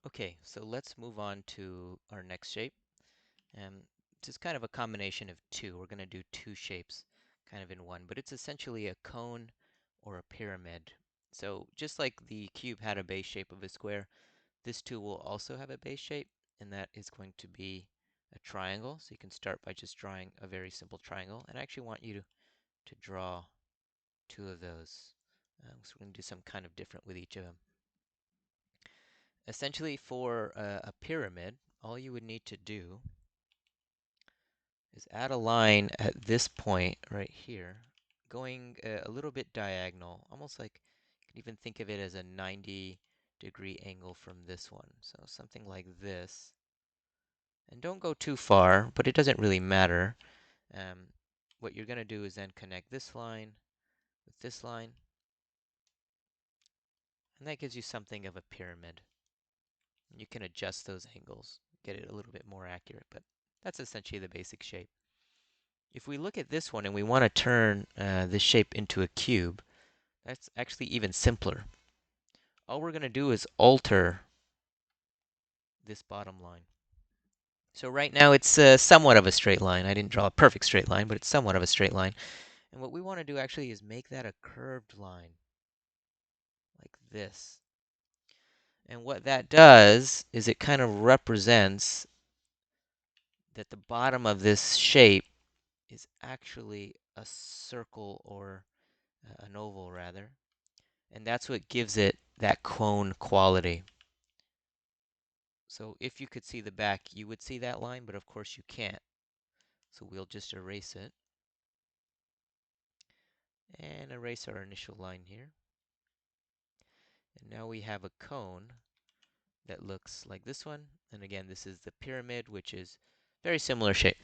Okay, so let's move on to our next shape. And it's kind of a combination of two. We're going to do two shapes kind of in one, but it's essentially a cone or a pyramid. So just like the cube had a base shape of a square, this too will also have a base shape, and that is going to be a triangle. So you can start by just drawing a very simple triangle. And I actually want you to draw two of those. So we're going to do some kind of different with each of them. Essentially, for a pyramid, all you would need to do is add a line at this point right here, going a little bit diagonal, almost like you can even think of it as a 90-degree angle from this one. So something like this. And don't go too far, but it doesn't really matter. What you're going to do is then connect this line with this line, and that gives you something of a pyramid. You can adjust those angles, get it a little bit more accurate, but that's essentially the basic shape. If we look at this one and we want to turn this shape into a cube, that's actually even simpler. All we're going to do is alter this bottom line. So right now it's somewhat of a straight line. I didn't draw a perfect straight line, but it's somewhat of a straight line. And what we want to do actually is make that a curved line, like this. And what that does is it kind of represents that the bottom of this shape is actually a circle or an oval rather. And that's what gives it that cone quality. So if you could see the back, you would see that line, but of course you can't. So we'll just erase it and erase our initial line here. And now we have a cone that looks like this one. And again, this is the pyramid, which is very similar shape.